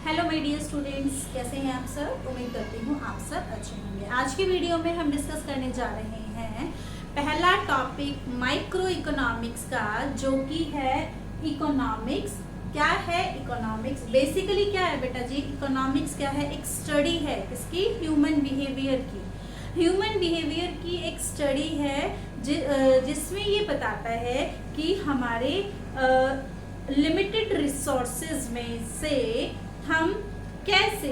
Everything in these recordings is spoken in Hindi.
हेलो माय डियर स्टूडेंट्स, कैसे हैं आप सब। उम्मीद करती हूँ आप सब अच्छे होंगे। आज की वीडियो में हम डिस्कस करने जा रहे हैं पहला टॉपिक माइक्रो इकोनॉमिक्स का, जो कि है इकोनॉमिक्स। क्या है इकोनॉमिक्स? बेसिकली क्या है बेटा जी, इकोनॉमिक्स क्या है? एक स्टडी है किसकी? ह्यूमन बिहेवियर की। ह्यूमन बिहेवियर की एक स्टडी है जिसमें ये बताता है कि हमारे लिमिटेड रिसोर्सेज में से हम कैसे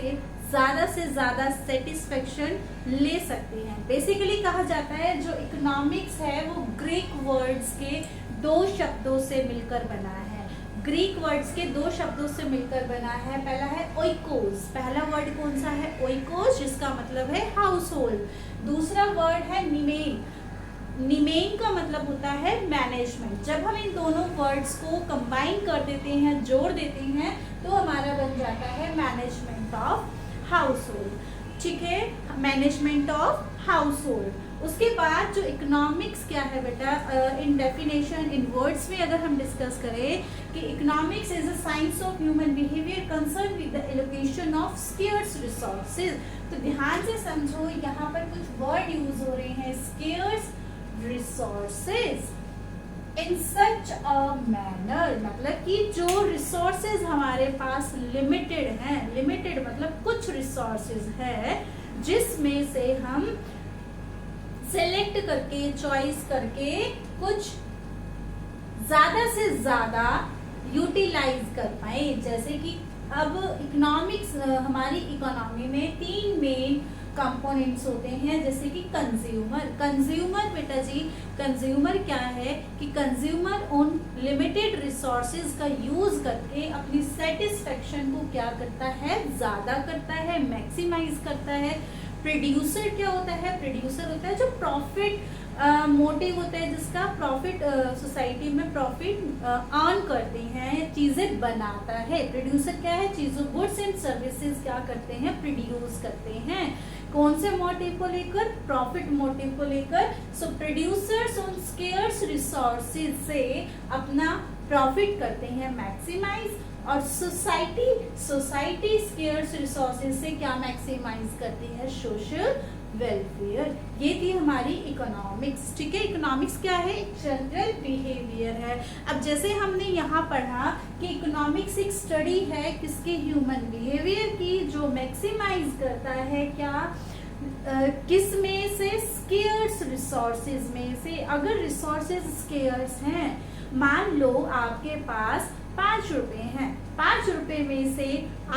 ज़्यादा से ज़्यादा सेटिस्फेक्शन ले सकते हैं। बेसिकली कहा जाता है जो इकोनॉमिक्स है वो ग्रीक वर्ड्स के दो शब्दों से मिलकर बना है। ग्रीक वर्ड्स के दो शब्दों से मिलकर बना है। पहला है ओइकोस। पहला वर्ड कौन सा है? ओइकोस, जिसका मतलब है हाउस होल्ड। दूसरा वर्ड है निमेन। निमेन का मतलब होता है मैनेजमेंट। जब हम इन दोनों वर्ड्स को कंबाइन कर देते हैं, जोड़ देते हैं, तो हमारा बन जाता है मैनेजमेंट ऑफ हाउस होल्ड। ठीक है, मैनेजमेंट ऑफ हाउस होल्ड। उसके बाद जो इकोनॉमिक्स क्या है बेटा, इन डेफिनेशन, इन वर्ड्स में अगर हम डिस्कस करें कि economics is a science of human behaviour concern with the allocation of scarce resources. तो ध्यान से समझो, यहाँ पर कुछ वर्ड यूज हो रहे हैं, scarce resources in such a manner, मतलब कि जो रिसोर्सेज हमारे पास लिमिटेड हैं, लिमिटेड मतलब कुछ रिसोर्सेज है जिसमें से हम सेलेक्ट करके, चॉइस करके कुछ ज्यादा से ज्यादा यूटिलाइज कर पाए। जैसे कि अब इकोनॉमिक्स, हमारी इकोनॉमी में तीन मेन कंपोनेंट्स होते हैं, जैसे कि कंज्यूमर। कंज्यूमर बेटा जी, कंज्यूमर क्या है कि कंज्यूमर उन लिमिटेड रिसोर्सेज का यूज करके अपनी सेटिस्फेक्शन को क्या करता है? ज्यादा करता है, मैक्सिमाइज करता है। प्रोड्यूसर क्या होता है? प्रोड्यूसर होता है जो प्रॉफिट मोटिव होता है, जिसका प्रॉफिट, सोसाइटी में प्रॉफिट अर्न करते हैं, चीजें बनाता है। प्रोड्यूसर क्या है? चीजों, गुड्स एंड सर्विसेज क्या करते हैं? प्रोड्यूस करते हैं। कौन से मोटिव को लेकर? प्रॉफिट मोटिव को लेकर। सो प्रोड्यूसर्स उन स्केर्स रिसोर्सेज से अपना प्रॉफिट करते हैं मैक्सिमाइज, और सोसाइटी स्केर्स रिसोर्सेज से क्या मैक्सिमाइज करती है? Social welfare. ये थी हमारी इकोनॉमिक्स। ठीक है, इकोनॉमिक्स क्या है? एक जनरल बिहेवियर है। अब जैसे हमने यहाँ पढ़ा कि इकोनॉमिक्स एक स्टडी है किसकी? ह्यूमन बिहेवियर की, जो मैक्सिमाइज करता है क्या? किस में से? स्केर्स रिसोर्सेज में से। अगर रिसोर्सेज स्केर्स हैं, मान लो आपके पास 5 रुपए हैं, 5 रुपए में से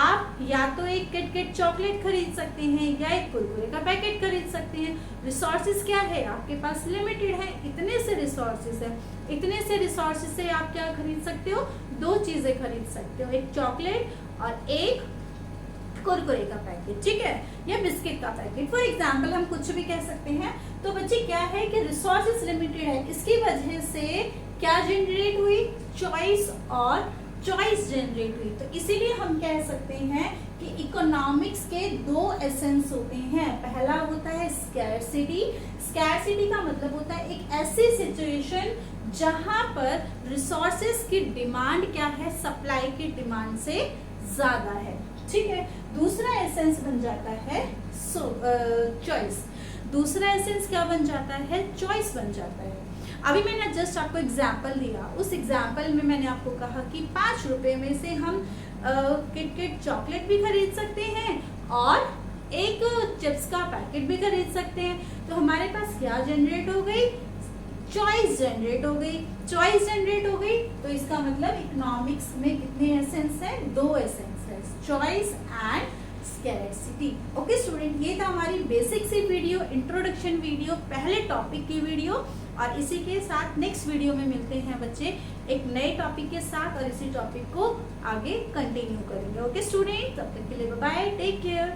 आप या तो एक किटकैट चॉकलेट खरीद सकते हैं या एक कुरकुरे का पैकेट खरीद सकते हैं। रिसोर्सेज क्या है? आपके पास लिमिटेड है, इतने से रिसोर्सेज है। इतने से रिसोर्सेज से आप क्या खरीद सकते हो? दो चीजें खरीद सकते हो, एक चॉकलेट और एक कुरकुरे का पैकेट। ठीक है, या बिस्किट का पैकेट, फॉर एग्जाम्पल हम कुछ भी कह सकते हैं। तो बच्चे क्या है कि रिसोर्सेज लिमिटेड है, इसकी वजह से क्या जनरेट हुई? चॉइस, और चॉइस जनरेट हुई। तो इसीलिए हम कह सकते हैं कि इकोनॉमिक्स के दो एसेंस होते हैं। पहला होता है स्कैरसिटी। स्कैरसिटी का मतलब होता है एक ऐसी सिचुएशन जहां पर रिसोर्सेज की डिमांड क्या है? सप्लाई की डिमांड से ज्यादा है। ठीक है, दूसरा एसेंस बन जाता है चॉइस। दूसरा एसेंस क्या बन जाता है? चॉइस बन जाता है। अभी मैंने जस्ट आपको एग्जाम्पल दिया, उस एग्जाम्पल में मैंने आपको कहा कि 5 रुपए में से हम किटकैट चॉकलेट भी खरीद सकते हैं और एक चिप्स का पैकेट भी खरीद सकते हैं। तो हमारे पास क्या जनरेट हो गई? चॉइस जनरेट हो गई। चॉइस जनरेट हो गई तो इसका मतलब इकोनॉमिक्स में कितने एसेंस हैं? 2 एसेंस है, choice and scarcity. Okay student, ये था हमारी बेसिक सी वीडियो, इंट्रोडक्शन वीडियो, पहले टॉपिक की वीडियो। और इसी के साथ नेक्स्ट वीडियो में मिलते हैं बच्चे एक नए टॉपिक के साथ, और इसी टॉपिक को आगे कंटिन्यू करेंगे। ओके स्टूडेंट, तब तक के लिए बाय बाय, टेक केयर।